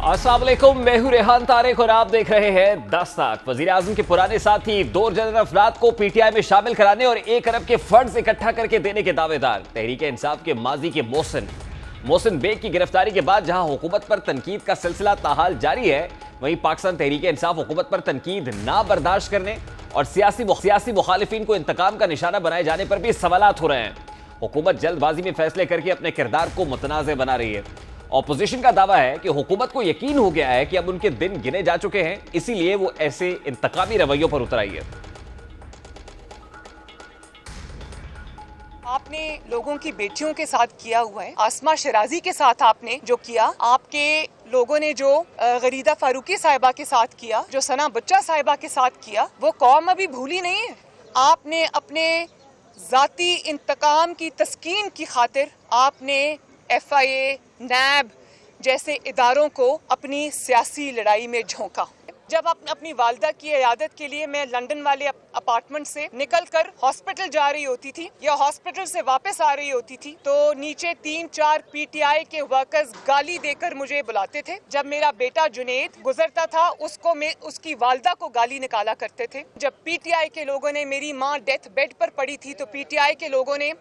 अस्सलाम वालेकुम, मैं हूं रेहान तारिक और आप देख रहे हैं 10 तक। वजीर आजम के पुराने साथी 2 दर्जन अफराद को पीटीआई में शामिल कराने और 1 अरब के फंड्स इकट्ठा करके देने के दावेदार तहरीक इंसाफ के माजी के मोहसिन बेग की गिरफ्तारी के बाद जहां हुकूमत पर तनकीद का सिलसिला ताहाल जारी है, वहीं पाकिस्तान तहरीक इंसाफ हुकूमत पर तनकीद ना बर्दाश्त करने और सियासी मुखालिफिन को इंतकाम का निशाना बनाए जाने पर भी सवालात हो रहे हैं। हुकूमत जल्दबाजी में फैसले करके अपने किरदार को मुतनाज़ बना रही है। ऑपोजिशन का दावा है कि हुकूमत को यकीन हो गया है कि अब उनके दिन गिने जा चुके हैं, इसीलिए वो ऐसे इंतकामी रवैयों पर उतर आई है। आपने लोगों की बेटियों के साथ किया हुआ है, आसमा शराजी के साथ आपने जो किया, आपके लोगों ने जो गरीदा फारूकी साहिबा के साथ किया, जो सना बच्चा साहिबा के साथ किया, वो कौम अभी भूली नहीं है। आपने अपने जाती इंतकाम की तस्कीन की खातिर आपने FIA, NAB जैसे इदारों को अपनी सियासी लड़ाई में झोंका। जब अपनी वालदा की इयादत के लिए मैं लंदन वाले अपार्टमेंट से निकलकर हॉस्पिटल जा रही होती थी या हॉस्पिटल से वापस आ रही होती थी, तो नीचे 3-4 PTI के वर्कर्स गाली देकर मुझे बुलाते थे। जब मेरा बेटा जुनेद गुजरता था, उसको मैं उसकी वालदा को गाली निकाला करते थे। जब PTI के लोगों ने, मेरी माँ डेथ बेड पर पड़ी थी, तो PTI के लोगों ने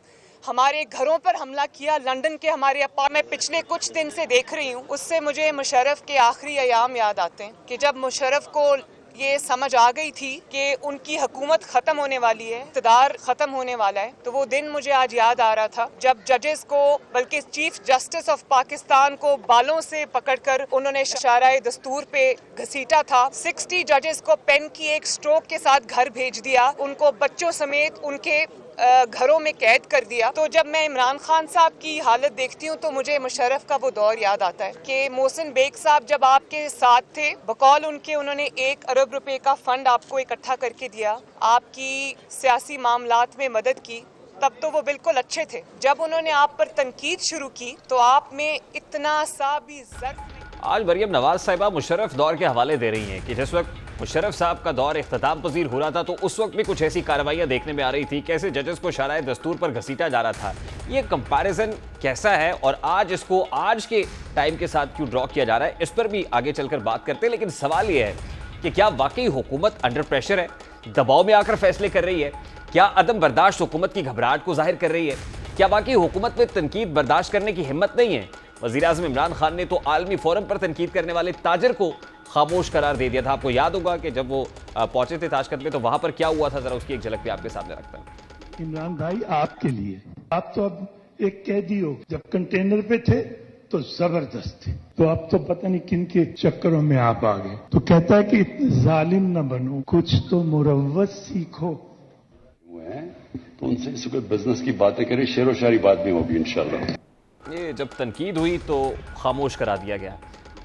हमारे घरों पर हमला किया। लंदन के हमारे मैं पिछले कुछ दिन से देख रही हूँ, उससे मुझे मुशर्रफ के आखिरी अयाम याद आते हैं कि जब मुशर्रफ को ये समझ आ गई थी कि उनकी हुकूमत खत्म होने वाली है, इक़्तिदार खत्म होने वाला है, तो वो दिन मुझे आज याद आ रहा था जब जजेस को, बल्कि चीफ जस्टिस ऑफ पाकिस्तान को बालों से पकड़कर उन्होंने इशारा दस्तूर पे घसीटा था। 60 जजेस को पेन की एक स्ट्रोक के साथ घर भेज दिया, उनको बच्चों समेत उनके घरों में कैद कर दिया। तो जब मैं इमरान खान साहब की हालत देखती हूँ तो मुझे मुशर्रफ का वो दौर याद आता है कि मोहसिन बेग साहब जब आपके साथ थे, बकौल उनके, उन्होंने 1 अरब रुपए का फंड आपको इकट्ठा करके दिया, आपकी सियासी मामलात में मदद की, तब तो वो बिल्कुल अच्छे थे। जब उन्होंने आप पर तनकीद शुरू की तो आप में इतना सा भी आज मरियम नवाज साहिबा मुशर्रफ दौर के हवाले दे रही हैं कि जिस वक्त मुशर्रफ साहब का दौर इख्तिताम पजीर हो रहा था तो उस वक्त भी कुछ ऐसी कार्रवाइयां देखने में आ रही थी, कैसे जजेस को शराय दस्तूर पर घसीटा जा रहा था। ये कंपैरिजन कैसा है और आज इसको आज के टाइम के साथ क्यों ड्रॉ किया जा रहा है, इस पर भी आगे चलकर बात करते हैं। लेकिन सवाल ये है कि क्या वाकई हुकूमत अंडर प्रेशर है, दबाव में आकर फैसले कर रही है? क्या अदम बर्दाश्त हुकूमत की घबराहट को जाहिर कर रही है? क्या वाकई हुकूमत में तनकीद बर्दाश्त करने की हिम्मत नहीं है? वज़ीर आज़म इमरान खान ने तो आलमी फोरम पर तनकीद करने वाले ताजर को खामोश करार दे दिया था। आपको याद होगा कि जब वो पहुंचे थे ताशकंद में तो वहां पर क्या हुआ था, जरा उसकी एक झलक भी आपके सामने रखता हूं। इमरान भाई, आपके लिए, आप तो अब एक कैदी हो। जब कंटेनर पे थे तो जबरदस्त थे, तो अब तो पता नहीं किन के चक्करों में आप आ गए। तो कहता है कि इतने जालिम न बनो, कुछ तो मुरव्वत सीखो। तो उनसे इस वक्त बिजनेस की बातें करें, शेर व शायरी बात भी होगी इंशाल्लाह। ये जब तनकीद हुई तो खामोश करा दिया गया।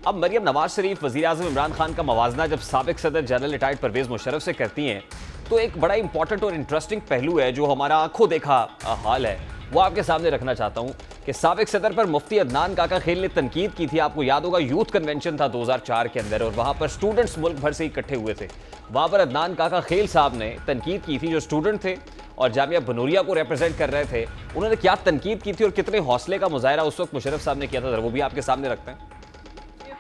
अब मरियम नवाज शरीफ वज़ीर आज़म इमरान खान का मवाजना जब साबिक सदर जनरल रिटायर्ड परवेज़ मुशर्रफ से करती हैं तो एक बड़ा इंपॉर्टेंट और इंटरेस्टिंग पहलू है जो हमारा आंखों देखा हाल है, वो आपके सामने रखना चाहता हूं कि साबिक सदर पर मुफ्ती अदनान काका खेल ने तनकीद की थी। आपको याद होगा यूथ कन्वेंशन था 2004 के अंदर और वहां पर स्टूडेंट्स मुल्क भर से इकट्ठे हुए थे। वहां पर अदनान काका खेल साहब ने तनकीद की थी, जो स्टूडेंट थे और जामिया बनूरिया को रिप्रेजेंट कर रहे थे। उन्होंने क्या तनकीद की थी और कितने हौसले का मुजाहरा उस वक्त मुशर्रफ साहब ने किया था, वो भी आपके सामने रखते हैं।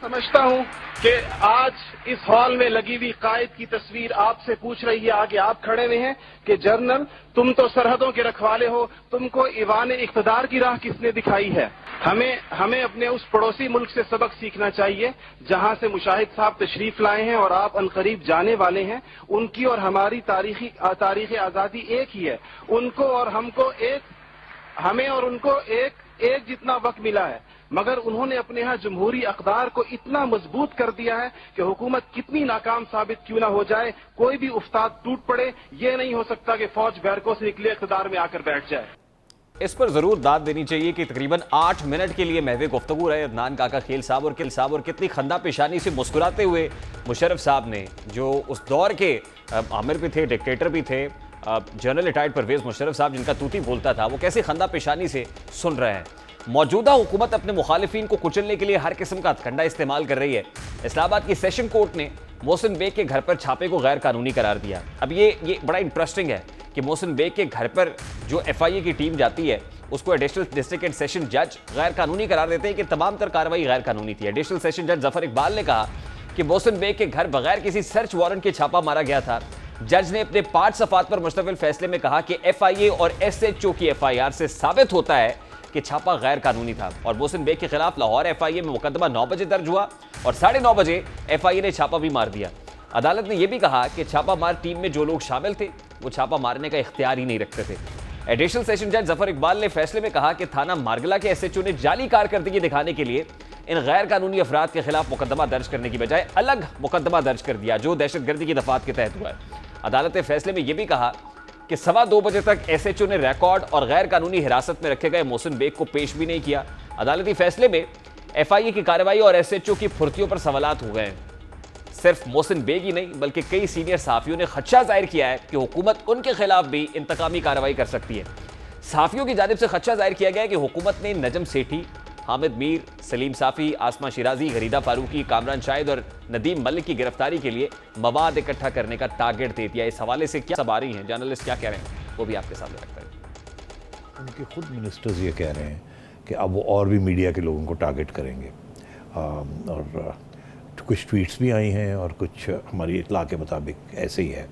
समझता हूं कि आज इस हॉल में लगी हुई कायद की तस्वीर आपसे पूछ रही है, आगे आप खड़े हुए हैं कि जनरल, तुम तो सरहदों के रखवाले हो, तुमको ईवान इख्तिदार की राह किसने दिखाई है? हमें अपने उस पड़ोसी मुल्क से सबक सीखना चाहिए जहां से मुशाहिद साहब तशरीफ लाए हैं और आप अनकरीब जाने वाले हैं। उनकी और हमारी तारीख आजादी एक ही है। उनको और हमको हमें और उनको एक जितना वक्त मिला है, मगर उन्होंने अपने यहाँ जमहूरी अक़दार को इतना मजबूत कर दिया है कि हुकूमत कितनी नाकाम साबित क्यों ना हो जाए, कोई भी उस्ताद टूट पड़े, ये नहीं हो सकता कि फौज बैरकों से निकले इक़्तिदार में आकर बैठ जाए। इस पर जरूर दाद देनी चाहिए कि तकरीबन 8 मिनट के लिए महवे गुफ्तगू रहे अदनान काका खेल साहब और कितनी खंदा पेशानी से मुस्कुराते हुए मुशर्रफ साहब ने, जो उस दौर के आमिर भी थे, डिक्टेटर भी थे, जनरल रिटायर्ड परवेज़ मुशर्रफ साहब जिनका तूती बोलता था, वो कैसे खंदा पेशानी से सुन रहे हैं। मौजूदा हुकूमत अपने मुखालिफिन को कुचलने के लिए हर किस्म का हथकंडा इस्तेमाल कर रही है। इस्लामाबाद की सेशन कोर्ट ने मोहसिन बेग के घर पर छापे को गैर कानूनी करार दिया। अब ये बड़ा इंटरेस्टिंग है कि मोहसिन बेग के घर पर जो एफआईए की टीम जाती है उसको एडिशनल डिस्ट्रिक्ट एंड सेशन जज गैर कानूनी करार देते हैं कि तमाम तर कार्रवाई गैर कानूनी थी। एडिशनल सेशन जज जफर इकबाल ने कहा कि मोहसिन बेग के घर बगैर किसी सर्च वारंट के छापा मारा गया था। जज ने अपने 5 सफ़ात पर मुश्तमिल फैसले में कहा कि एफआईए और एसएचओ की एफआईआर से साबित होता है कि छापा गैर कानूनी था और मोहसिन बेग के खिलाफ लाहौर एफआईए में मुकदमा 9 बजे दर्ज हुआ और 9:30 बजे एफआईए ने छापा भी मार दिया। अदालत ने यह भी कहा कि छापा मार टीम में जो लोग शामिल थे वो छापा मारने का इख्तियार ही नहीं रखते थे। एडिशनल सेशन जज जफर इकबाल ने फैसले में कहा कि थाना मारगला के एसएचओ ने जाली कारकर्दगी दिखाने के लिए इन गैर कानूनी अफराद के खिलाफ मुकदमा दर्ज करने की बजाय अलग मुकदमा दर्ज कर दिया जो दहशतगर्दी की दफात के तहत हुआ है। अदालत ने फैसले में यह भी कहा कि 2:15 बजे तक एसएचओ ने रिकॉर्ड और गैर कानूनी हिरासत में रखे गए मोहसिन बेग को पेश भी नहीं किया। अदालती फैसले में एफआईए की कार्रवाई और एसएचओ की फुर्तियों पर सवालात हो गए हैं। सिर्फ मोहसिन बेग ही नहीं बल्कि कई सीनियर सहाफियों ने खदशा जाहिर किया है कि हुकूमत उनके खिलाफ भी इंतकामी कार्रवाई कर सकती है। सहाफियों की जानिब से खदशा जाहिर किया गया है कि हुकूमत ने नजम सेठी, हामिद मीर, सलीम साफ़ी, आसमा शिराजी, गरीदा फारूकी, कामरान शाहिद और नदीम मलिक की गिरफ्तारी के लिए मवाद इकट्ठा करने का टारगेट दे दिया। इस हवाले से क्या सब आ रही हैं, जर्नलिस्ट क्या कह रहे हैं, वो भी आपके सामने रखते हैं। उनके खुद मिनिस्टर्स ये कह रहे हैं कि अब वो और भी मीडिया के लोगों को टारगेट करेंगे और कुछ ट्वीट्स भी आई हैं और कुछ हमारी इत्तला के मुताबिक ऐसे ही है।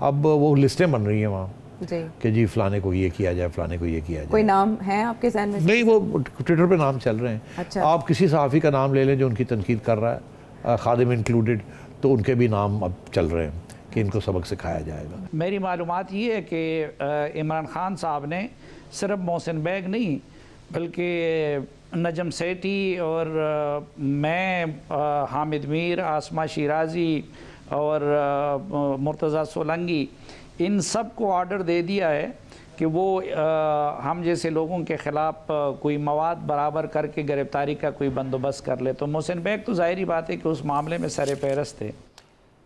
अब वो लिस्टें बन रही हैं वहाँ कि जी फलाने को ये किया जाए, फलाने को ये किया जाए। कोई नाम है आपके ज़हन में? नहीं, वो ट्विटर पे नाम चल रहे हैं। अच्छा। आप किसी सहाफ़ी का नाम ले लें जो उनकी तनकीद कर रहा है, खादिम इंक्लूडेड, तो उनके भी नाम अब चल रहे हैं कि इनको सबक सिखाया जाएगा। मेरी मालूमात ये है कि इमरान खान साहब ने सिर्फ मोहसिन बेग नहीं बल्कि नजम सेठी और मैं, हामिद मीर, आसमा शिराजी और मुर्तज़ा सोलंगी, इन सब को ऑर्डर दे दिया है कि वो हम जैसे लोगों के ख़िलाफ़ कोई मवाद बराबर करके गिरफ्तारी का कोई बंदोबस्त कर ले। तो मोहसिन बेग तो ज़ाहिरी बात है कि उस मामले में सरे फहरस्त थे।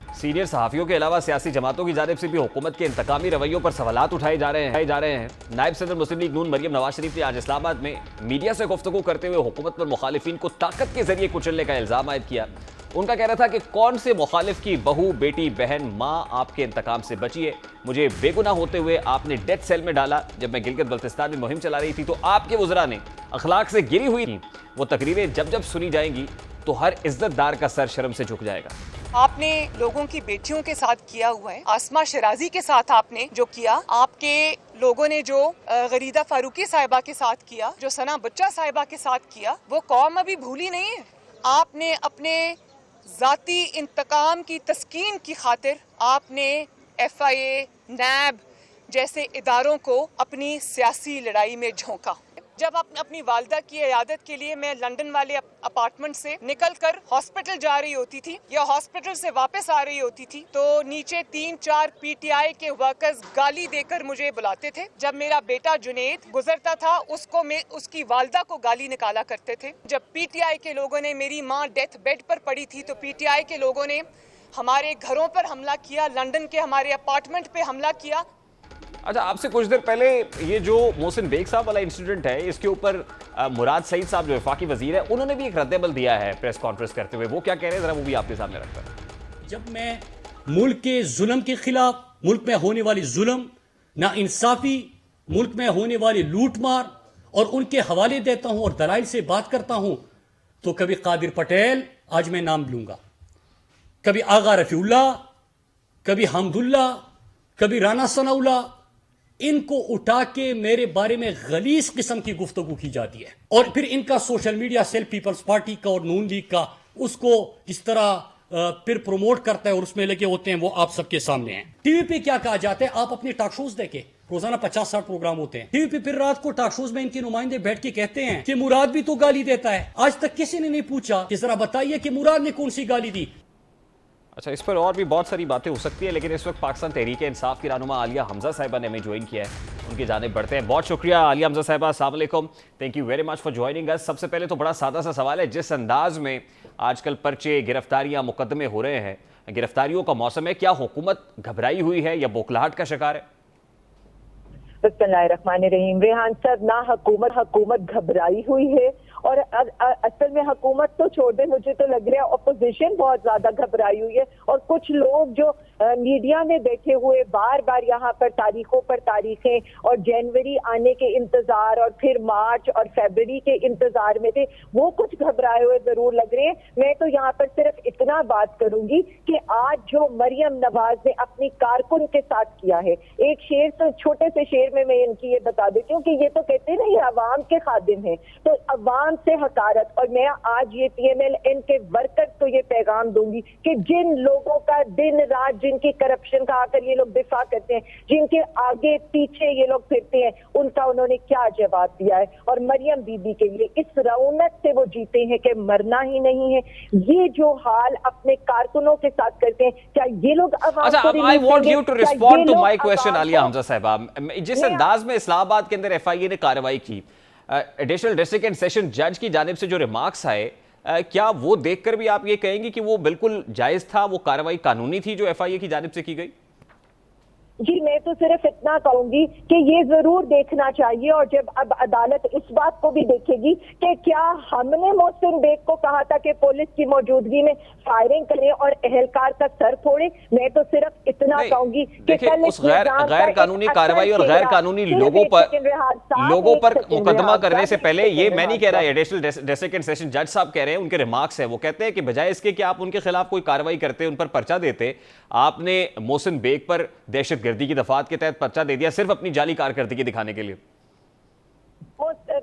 सीनियर सहाफ़ियों के अलावा सियासी जमातों की जानिब से भी हुकूमत के इंतकामी रवैयों पर सवालात उठाए जा रहे हैं। नायब सदर मुस्लिम लीग नून मरियम नवाज शरीफ ने आज इस्लामाबाद में मीडिया से गुफ्तगू करते हुए हुकूमत पर मुखालिफिन को ताकत के जरिए कुचलने का इल्ज़ाम आयद किया। उनका कहना था कि कौन से मुखालिफ की बहू, बेटी, बहन, माँ आपके इंतकाम से बची है। मुझे बेगुनाह होते हुए आपने डेथ सेल में डाला। जब मैं गिलगित बल्तिस्तान में मुहिम चला रही थी तो आपके वज़रा ने अखलाक से गिरी हुई थी। वो तकरीरें जब जब सुनी जाएंगी तो हर इज्जतदार का सर शर्म से झुक जाएगा। आपने लोगों की बेटियों के साथ किया हुआ है, आसमा शिराजी के साथ आपने जो किया, आपके लोगों ने जो गरीदा फारूकी साहिबा के साथ किया, जो सना बच्चा साहिबा के साथ किया, वो कौम अभी भूली नहीं है। आपने अपने जाती इंतकाम की तस्कीन की खातिर आपने एफआईए, नैब जैसे इदारों को अपनी सियासी लड़ाई में झोंका। जब अपनी वालदा की इयादत के लिए मैं लंदन वाले अपार्टमेंट से निकलकर हॉस्पिटल जा रही होती थी या हॉस्पिटल से वापस आ रही होती थी तो नीचे 3-4 पीटीआई के वर्कर्स गाली देकर मुझे बुलाते थे। जब मेरा बेटा जुनेद गुजरता था उसकी वालदा को गाली निकाला करते थे। जब पीटीआई के लोगों ने, मेरी माँ डेथ बेड पर पड़ी थी तो पीटीआई के लोगों ने हमारे घरों पर हमला किया, लंदन के हमारे अपार्टमेंट पे हमला किया। अच्छा, आपसे कुछ देर पहले ये जो मोहसिन बेग साहब वाला इंसिडेंट है, इसके ऊपर मुराद सईद साहब जो वफाकी वजीर है, उन्होंने भी एक रद्द-ए-अमल दिया है प्रेस कॉन्फ्रेंस करते हुए। वो क्या कह रहे हैं, जरा वो भी आपके सामने रखता है। जब मैं मुल्क के जुल्म के खिलाफ, मुल्क में होने वाली जुल्म, नाइंसाफी, मुल्क में होने वाली लूटमार और उनके हवाले देता हूं और दलाइल से बात करता हूं, तो कभी कादिर पटेल, आज मैं नाम लूंगा, कभी आगा रफीउल्ला, कभी हमदुल्ला, कभी राना सनाउल्ला, इनको उठा के मेरे बारे में गलीज किस्म की गुफ्तगू की जाती है और फिर इनका social media cell people's party का और नून लीग का उसको इस तरह फिर प्रमोट करता है और उसमें लगे होते हैं। वो आप सबके सामने हैं। टीवी पे क्या कहा जाता है, आप अपने टॉक शोज देखे, रोजाना 50-60 प्रोग्राम होते हैं टीवी पे, फिर रात को टॉक शोज में इनके नुमाइंदे बैठ के कहते हैं कि मुराद भी तो गाली देता है। आज तक किसी ने नहीं पूछा कि जरा बताइए कि मुराद ने कौन सी गाली दी। अच्छा, इस पर और भी बहुत सारी बातें हो सकती है, लेकिन इस वक्त पाकिस्तान तहरीक इंसाफ की रहनुमा आलिया हमजा साहिबा ने हमें ज्वाइन किया है। उनकी जानिब बढ़ते हैं। बहुत शुक्रिया आलिया हमजा साहिबा, अस्सलाम वालेकुम, thank you very much for joining us. सबसे पहले तो बड़ा सादा सा सवाल है, जिस अंदाज में आजकल पर्चे, गिरफ्तारियां, मुकदमे हो रहे हैं, गिरफ्तारियों का मौसम है, क्या हुकूमत घबराई हुई है या बौखलाहट का शिकार है? बिस्मिल्लाहिर्रहमानिर्रहीम। रेहान साहब, ना हुकूमत घबराई हुई है और असल में हुकूमत तो छोड़ दे, मुझे तो लग रहा है अपोजिशन बहुत ज्यादा घबराई हुई है। और कुछ लोग जो मीडिया में बैठे हुए बार बार यहाँ पर तारीखों पर तारीखें और जनवरी आने के इंतजार और फिर मार्च और फरवरी के इंतजार में थे, वो कुछ घबराए हुए जरूर लग रहे हैं। मैं तो यहाँ पर सिर्फ इतना बात करूंगी कि आज जो मरियम नवाज ने अपनी कारकुन के साथ किया है, एक शेर तो छोटे से शेर में मैं इनकी ये बता देती हूँ कि ये तो कहते हैं ना ये अवाम के खादिम है, तो अवाम से हकारत। और मैं आज ये PMLN के वर्कर्स को ये पैगाम दूंगी कि जिन लोगों का दिन रात, जिनकी करप्शन का आकर ये लोग दिफा करते हैं, जिनके आगे पीछे ये लोग फिरते हैं, उनका उन्होंने क्या जवाब दिया है। और मरियम बीबी के लिए इस रौनक से वो जीते हैं कि मरना ही नहीं है। ये जो हाल अपने कारकुनों के साथ करते हैं, क्या ये लोग अच्छा, I want you to respond to my question Aliya Hamza साहिबा। जिस अंदाज में इस्लामाबाद के अंदर FIA ने कार्रवाई की, एडिशनल डिस्ट्रिक्ट एंड सेशन जज की जानिब से जो रिमार्क्स आए, क्या वो देखकर भी आप ये कहेंगे कि वो बिल्कुल जायज था, वो कार्रवाई कानूनी थी जो FIA की जानिब से की गई? जी, मैं तो सिर्फ इतना कहूंगी कि ये जरूर देखना चाहिए। और जब अब अदालत इस बात को भी देखेगी कि क्या हमने मोहसिन बेग को कहा था कि पुलिस की मौजूदगी में फायरिंग करें और एहलकार का सर फोड़े, मैं तो सिर्फ इतना कहूंगी कि कल उस गैर कानूनी कार्रवाई और गैर कानूनी लोगों पर मुकदमा करने से पहले, ये मैं नहीं कह रहा, एडिशनल डिस्ट्रिक्ट एंड सेशन जज साहब कह रहे हैं, उनके रिमार्क्स है, वो कहते हैं कि बजाय इसके कि आप उनके खिलाफ कोई कार्रवाई करते, उन पर पर्चा देते, आपने मोहसिन बेग पर दहशतगर्दी की दफात के तहत पर्चा दे दिया सिर्फ अपनी जाली कारकर्दगी दिखाने के लिए।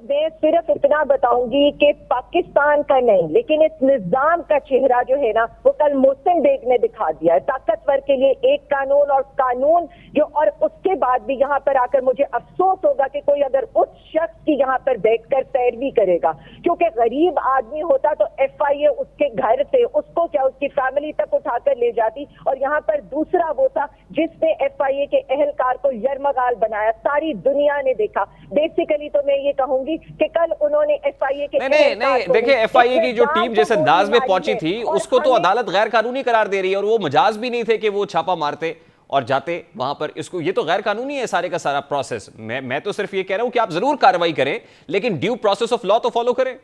मैं सिर्फ इतना बताऊंगी कि पाकिस्तान का नहीं, लेकिन इस निजाम का चेहरा जो है ना, वो कल मोहसिन बेग ने दिखा दिया है। ताकतवर के लिए एक कानून, और कानून जो, और उसके बाद भी यहाँ पर आकर मुझे अफसोस होगा कि कोई अगर उस शख्स की यहाँ पर बैठकर पैरवी करेगा, क्योंकि गरीब आदमी होता तो FIA उसके घर से उसको क्या उसकी फैमिली तक उठाकर ले जाती। और यहाँ पर दूसरा वो था जिसने FIA के एहलकार को यरमगाल बनाया, सारी दुनिया ने देखा। बेसिकली तो मैं ये कहूंगी कि कल उन्होंने FIA के नहीं देखिए, FIA की जो टीम जिस अंदाज में पहुंची थी, उसको तो अदालत गैर कानूनी करार दे रही है, और वो मजाज भी नहीं थे कि वो छापा मारते और जाते वहां पर। इसको, ये तो गैर कानूनी है सारे का सारा प्रोसेस। मैं तो सिर्फ ये कह रहा हूं कि आप जरूर कार्रवाई करें, लेकिन ड्यू प्रोसेस ऑफ लॉ तो फॉलो करें।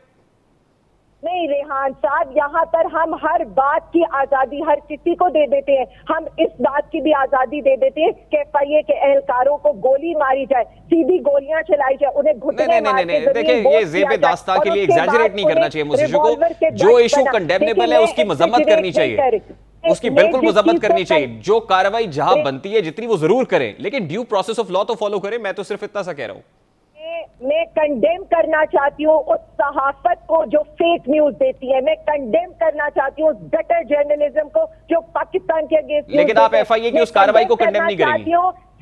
नहीं रेहान साहब, यहाँ पर हम हर बात की आजादी हर किसी को दे देते हैं। हम इस बात की भी आजादी दे देते हैं कि FIA के एहलकारों को गोली मारी जाए, सीधी गोलियां चलाई जाए, उन्हें घुटने मार के देखिए, ये जेबे दास्तां के लिए एग्जैजरेट नहीं करना चाहिए मुझे को। जो इशू कंडेमनेबल है उसकी मजम्मत करनी चाहिए, उसकी बिल्कुल मजम्मत करनी चाहिए। जो कार्रवाई जहां बनती है जितनी, वो जरूर करें, लेकिन ड्यू प्रोसेस ऑफ लॉ तो फॉलो करें। मैं तो सिर्फ इतना सा कह रहा हूं। मैं कंडेम करना चाहती हूँ उस सहाफत को जो फेक न्यूज देती है। मैं कंडेम करना चाहती हूँ उस गटर जर्नलिज्म को जो पाकिस्तान के अगेंस्ट। लेकिन आप FIA की उस कार्रवाई को कंडेम नहीं करेंगी।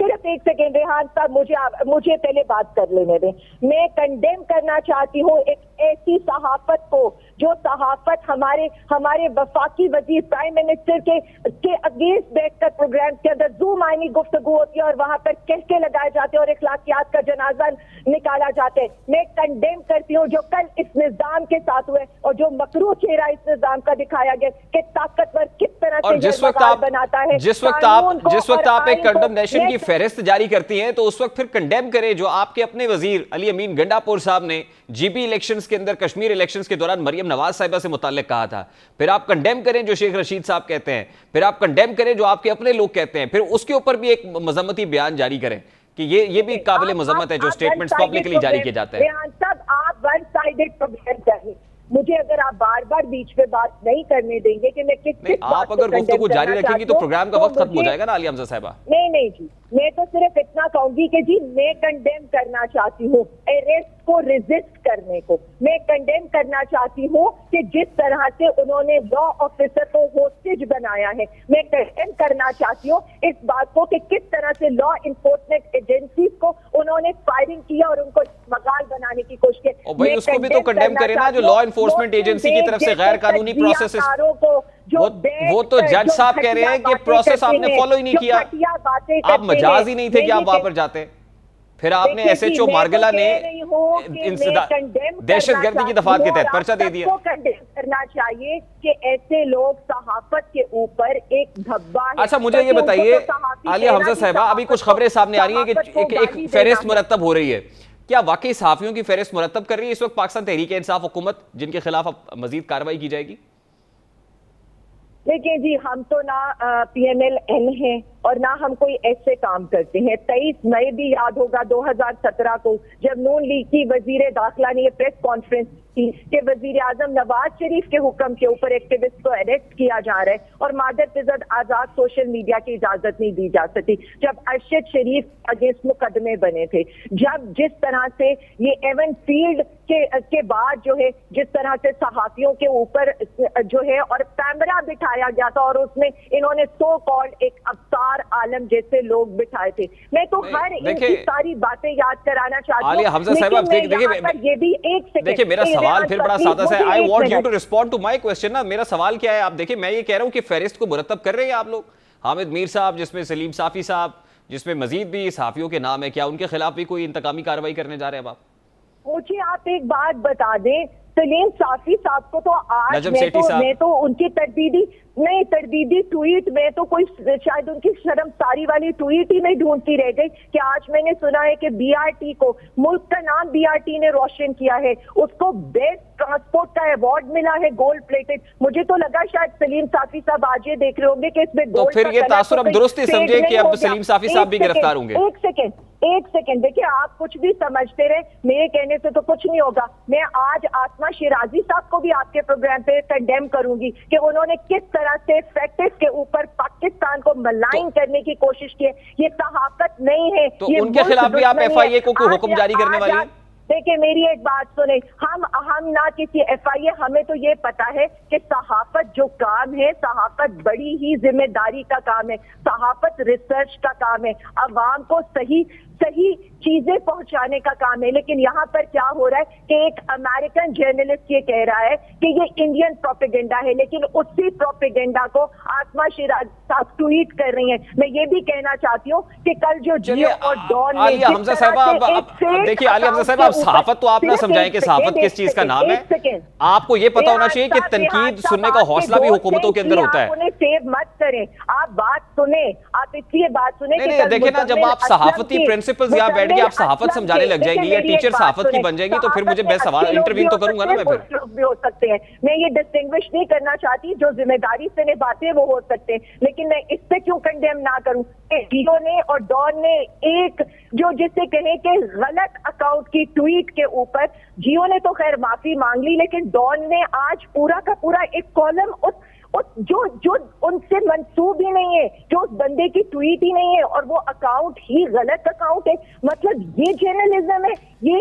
सिर्फ एक सेकेंड रेहान साहब, मुझे पहले बात कर लेने दें। मैं कंडेम करना चाहती हूँ एक ऐसी सहाफत को जो सहाफत हमारे वफाकी वजीर प्राइम मिनिस्टर के अगेंस्ट बैठकर प्रोग्राम के अंदर जूम आईनी गुफ्तगू होती है और वहां पर कहके लगाए जाते हैं और इखलाकियात का जनाजा निकाला जाता है। मैं कंडेम करती हूँ जो कल इस निजाम के साथ हुए और जो मकरू चेहरा इस निजाम का दिखाया गया कि ताकतवर किस तरह से जिस वक्त आप एक कंडेमनेशन की फहरिस्त जारी करती हैं, तो उस वक्त फिर कंडेम करें जो आपके अपने वजीर अली अमीन गंडापुर साहब ने GB इलेक्शंस के अंदर, कश्मीर इलेक्शंस के दौरान मरियम नवाज साहिबा से मुताल्लिक कहा था। फिर आप कंडेम करें जो शेख रशीद साहब कहते हैं, फिर आप कंडेम करें जो आपके अपने लोग कहते हैं, फिर उसके ऊपर भी एक मजम्मती बयान जारी करें कि ये भी काबिल मजम्मत है जो स्टेटमेंट्स पब्लिकली जारी किए जाते हैं। आप वन साइडेड प्रोग्राम चाहिए। मुझे अगर आप बार बार बीच में बात नहीं करने देंगे कि मैं किस आप अगर गुफ्तगू जारी रखेंगी तो प्रोग्राम का वक्त खत्म हो जाएगा ना आलिया हमजा साहिबा। नहीं जी, मैं तो सिर्फ इतना कहूंगी कि जी मैं कंडेम करना चाहती हूँ अरेस्ट को, रेजिस्ट करने को। मैं कंडेम करना चाहती हूँ कि जिस तरह से उन्होंने लॉ ऑफिसर को होस्टेज बनाया है। मैं कंडेम करना चाहती हूँ इस बात को कि किस तरह से लॉ इन्फोर्समेंट एजेंसीज को उन्होंने फायरिंग किया और उनको मगाल बनाने की कोशिश की। भाई उसको भी तो कंडेम करें ना, जो लॉ इन्फोर्समेंट एजेंसी की तरफ से गैर कानूनी प्रोसेस। वो तो जज साहब कह रहे हैं कि प्रोसेस आपने फॉलो ही नहीं किया, आप मजाज ही नहीं थे कि आप वहां पर जाते। फिर आपने एसएचओ मार्गला ने दहशतगर्दी की दफात के तहत पर्चा दे दिया। कंडेम करना चाहिए कि ऐसे लोग सहाफत के ऊपर एक धब्बा है। अच्छा मुझे ये बताइए आलिया हमजा साहिबा, अभी कुछ खबरें सामने आ रही हैं कि एक फहरिस्त मुरतब हो रही है, क्या वाकई सहाफियों की फहरिस्त मुरतब कर रही है इस वक्त पाकिस्तान तहरीक इंसाफ हुकूमत, जिनके खिलाफ अब मजीद कार्रवाई की जाएगी? देखिए जी, हम तो ना PMLN है और ना हम कोई ऐसे काम करते हैं। 23 मई भी याद होगा 2017 को, जब नून लीग की वजीर दाखिला ने प्रेस कॉन्फ्रेंस की कि वजीर आजम नवाज शरीफ के हुक्म के ऊपर एक्टिविस्ट को अरेस्ट किया जा रहा है और मादर इज्जत आजाद सोशल मीडिया की इजाजत नहीं दी जा सकती। जब अरशद शरीफ अगेंस्ट मुकदमे बने थे, जब जिस तरह से ये एवन फील्ड के बाद जो है जिस तरह से सहाफियों के ऊपर जो है और कैमरा बिठाया गया था और उसमें इन्होंने सो कॉल्ड एक अवतार आलम जैसे लोग बिठाए थे। मैं तो हर इनकी सारी बातें याद कराना चाहती हूँ। आलिया हमजा साहिबा, ये भी एक सेकंड, देखिए मेरा सवाल फिर बड़ा सादा सा है। I want you to respond to my question ना। मेरा सवाल क्या है, आप देखिए मैं ये कह रहा हूँ कि फहरिस्त को मुरतब कर रहे हैं आप लोग, हामिद मीर साहब, जिसमें सलीम साफी साहब, जिसमें मजीद भी सहाफियों के नाम है, क्या उनके खिलाफ भी कोई इंतकामी कार्रवाई करने जा रहे हैं आप? मुझे आप एक बात बता दें, सलीम साफी साहब को तो आज मैं तो उनकी तरदीदी ट्वीट में तो कोई शायद उनकी शर्मसारी वाली ट्वीट ही नहीं ढूंढती रह गई कि आज मैंने सुना है कि BRT को, मुल्क का नाम BRT ने रोशन किया है, उसको बेस्ट ट्रांसपोर्ट का अवार्ड मिला है गोल्ड प्लेटेड। मुझे तो लगा शायद सलीम साफी साहब आज ये देख रहे होंगे कि इसमें तो फिर ये तासुर अब दुरुस्त ही समझे कि अब सलीम साफी साहब भी गिरफ्तार होंगे। एक सेकंड देखिए, आप कुछ भी समझते रहे, मेरे कहने से तो कुछ नहीं होगा। मैं आज आसमा शिराजी साहब को भी आपके प्रोग्राम पे कंडेम करूंगी कि उन्होंने किस तरह से फैक्ट्स के ऊपर पाकिस्तान को मलाइन करने की कोशिश की है। ये सहाफत नहीं है, तो उनके खिलाफ भी आप FIA को कोई हुक्म जारी करने वाली है? देखिए मेरी एक बात सुने, हम ना किसी FIA, हमें तो ये पता है कि सहाफत जो काम है, सहाफत बड़ी ही जिम्मेदारी का काम है, सहाफत रिसर्च का काम है, अवाम को सही चीजें पहुंचाने का काम है। लेकिन यहाँ पर क्या हो रहा है कि एक अमेरिकन जर्नलिस्ट ये कह रहा है कि ये इंडियन प्रोपेगेंडा है, लेकिन उसी प्रोपेगेंडा को आसमा शिराजी साहब ट्वीट कर रही हैं। मैं ये भी कहना चाहती हूँ कि कल जो जियो और डॉन ने, आलिया हमजा साहिबा, देखिए आलिया हमजा साहिबा, सहाफत तो आप ना समझाएं कि सहाफत किस चीज का नाम है। आपको ये पता होना चाहिए कि तनकीद सुनने का हौसला भी हुकूमतों के अंदर होता है। उन्हें सेव मत करें, आप बात सुने, आप इसलिए बात सुने। देखिए ना, जब आप सहाफती प्रिंसिपल्स यहाँ बैठ के आप सहाफत समझाने लग जाएंगी या टीचर सहाफत की बन जाएगी, तो फिर मुझे बेसवाल इंटरव्यू तो करूंगा ना मैं। फिर भी हो सकते हैं, मैं ये डिस्टिंग्विश नहीं करना चाहती, जो जिम्मेदारी से निभाते हैं वो हो सकते हैं, लेकिन मैं इस पे क्यों कंडेम ना करूं। जियो ने और डॉन ने एक जो जिसे कहे कि गलत अकाउंट की ट्वीट के ऊपर, जियो ने तो खैर माफी मांग ली, लेकिन डॉन ने आज पूरा का पूरा एक कॉलम जो उनसे मंसूब ही नहीं है, जो उस बंदे की ट्वीट ही नहीं है और वो अकाउंट ही गलत अकाउंट है। मतलब ये जर्नलिज्म है,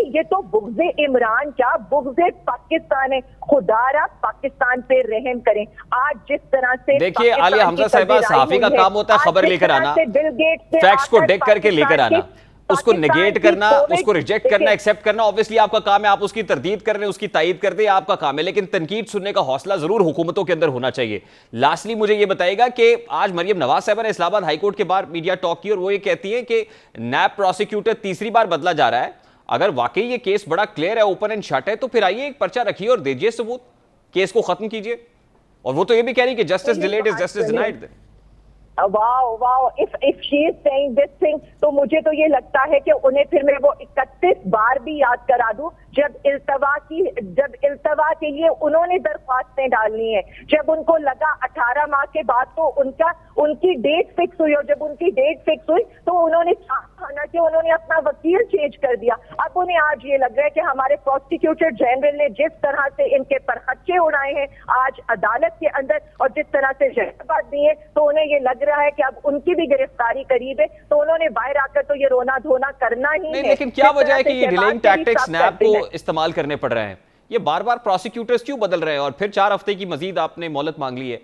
ये तो बुग़्ज़े इमरान क्या बुग़्ज़े पाकिस्तान है। खुदारा पाकिस्तान पे रहम करें। आज जिस तरह से देखिए आलिया हमजा साहिबा, सहाफी का काम होता है खबर लेकर आना, फैक्ट्स को डेक करके लेकर आना, उसको नेगेट करना, उसको रिजेक्ट करना, एक्सेप्ट करना ऑब्वियसली आपका काम है, आप उसकी तरदीद कर रहे हैं, उसकी तायीद कर दे, आपका काम है, लेकिन तनकीद सुनने का हौसला जरूर हुकूमतों के अंदर होना चाहिए। लास्टली मुझे ये बताइएगा कि आज मरियम नवाज साहिबा ने इस्लामाबाद हाईकोर्ट के बाहर मीडिया टॉक की और वो ये कहती है कि नैब प्रोसिक्यूटर तीसरी बार बदला जा रहा है। अगर वाकई ये केस बड़ा क्लियर है, ओपन एंड शट है, तो फिर आइए एक पर्चा रखिए और दीजिए सबूत, केस को खत्म कीजिए। और वो तो ये भी कह रही कि justice delayed is justice denied. Wow, if she is saying this thing, तो मुझे तो ये लगता है कि उन्हें फिर मैं वो 31 बार भी याद करा दूं जब इल्तवा के लिए उन्होंने दरख्वास्तें डालनी है, जब उनको लगा 18 माह के बाद तो उनकी डेट फिक्स हुई, और जब उनकी डेट फिक्स हुई तो उन्होंने उन्होंने अपना वकील चेंज कर दिया। अब उन्हें आज ये लग रहा है कि हमारे प्रोसिक्यूटर जनरल ने जिस तरह से इनके परखच्चे उड़ाए हैं आज अदालत के अंदर और जिस तरह से जवाब दिए, तो उन्हें ये लग रहा है कि अब उनकी भी गिरफ्तारी करीब है, तो उन्होंने बाहर आकर तो ये रोना धोना करना ही है। लेकिन क्या वजह है कि ये डिलेइंग टैक्टिक्स नैब को इस्तेमाल करने पड़ रहे हैं? ये बार बार प्रोसिक्यूटर्स क्यों बदल रहे हैं और फिर 4 हफ्ते की मजीद आपने मोहलत मांग ली है?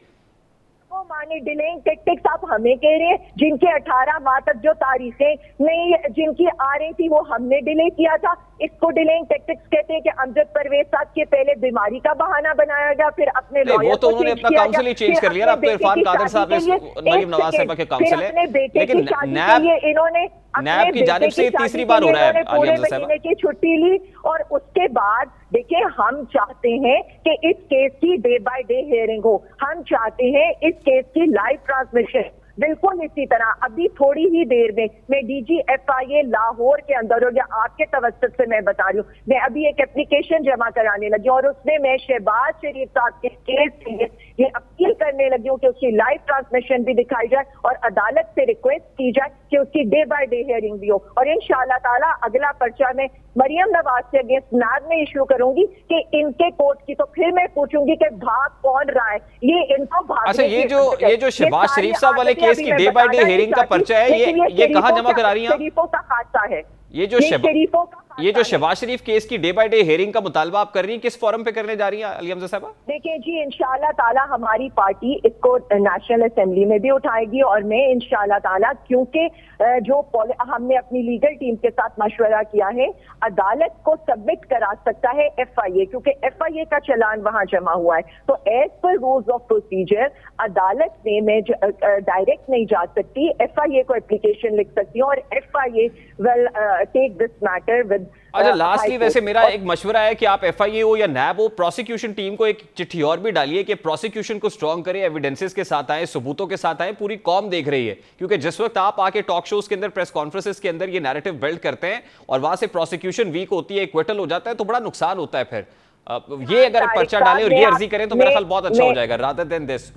माने डिलेइंग टैक्टिक्स आप हमें कह रहे हैं, जिनके 18 माह तक जो तारीखें नहीं जिनकी आ रही थी वो हमने डिले किया था। इसको डिलेइंग टैक्टिक्स कहते हैं कि अमजद परवेज साहब के पहले बीमारी का बहाना बनाया गया, फिर अपने वो तो उन्होंने अपना काउंसिल ही चेंज कर लिया ना। अब तो इरफान कादर साहब मरियम नवाज साहिबा के काउंसिल है, लेकिन नैब इन्होंने नैब की जानिब से तीसरी बार हो रहा है आलिया हमजा साहिबा की छुट्टी ली और उसके बाद देखिए हम चाहते हैं कि इस केस की डे बाय डे हियरिंग हो, हम चाहते हैं इस केस की लाइव ट्रांसमिशन। बिल्कुल इसी तरह अभी थोड़ी ही देर में मैं DGFIA लाहौर के अंदर, और या आपके तवज्जुह से मैं बता रही हूँ, मैं अभी एक एप्लीकेशन जमा कराने लगी और उसमें मैं शहबाज शरीफ साहब के केस के लिए ये अपील करने लगी हूँ कि उसकी लाइव ट्रांसमिशन भी दिखाई जाए और अदालत से रिक्वेस्ट की जाए कि उसकी डे बाय डे हियरिंग भी हो। और इंशाअल्लाह ताला अगला पर्चा में मरियम नवाज के अगेंस्ट नाज में इशू करूंगी कि इनके कोर्ट की, तो फिर मैं पूछूंगी कि भाग कौन रहा है, ये इनको भाग। अच्छा, ये जो शहबाज शरीफ साहब वाले केस की डे बाय डे हियरिंग का पर्चा है, ये कहाँ जमा करा रही हैं आप? शरीफों का खासा है ये जो शहबाज शरीफ केस की डे बाय डे हियरिंग का मुतालबा आप कर रही हैं, किस फोरम पे करने जा रही हैं आलिया हमजा साहिबा? देखिए जी, इंशाअल्लाह ताला हमारी पार्टी इसको नेशनल असेंबली में भी उठाएगी और मैं इंशाअल्लाह ताला, क्योंकि जो हमने अपनी लीगल टीम के साथ मशवरा किया है, अदालत को सबमिट करा सकता है FIA, क्योंकि FIA का चालान वहां जमा हुआ है। तो as per rules of procedure अदालत में मैं डायरेक्ट नहीं जा सकती, FIA को एप्लीकेशन लिख सकती हूँ और FIA will take this matter with. अच्छा, लास्टली वैसे मेरा एक मशवरा है कि आप FIA हो या नैब हो, प्रोसिक्यूशन टीम को एक चिट्ठी और भी डालिए कि प्रोसिक्यूशन को स्ट्रॉन्ग करे, एविडेंसेस के साथ आए, सबूतों के साथ आए। पूरी कौम देख रही है, क्योंकि जिस वक्त आप आके टॉक शोज के अंदर, प्रेस कॉन्फ्रेंसेस के अंदर ये नैरेटिव बिल्ड करते हैं और वहां से प्रोसिक्यूशन वीक होती है, क्विटल हो जाता है, तो बड़ा नुकसान होता है। फिर ये अगर पर्चा डालें और ये अर्जी करें तो मेरा ख्याल बहुत अच्छा हो जाएगा, रादर देन दिस।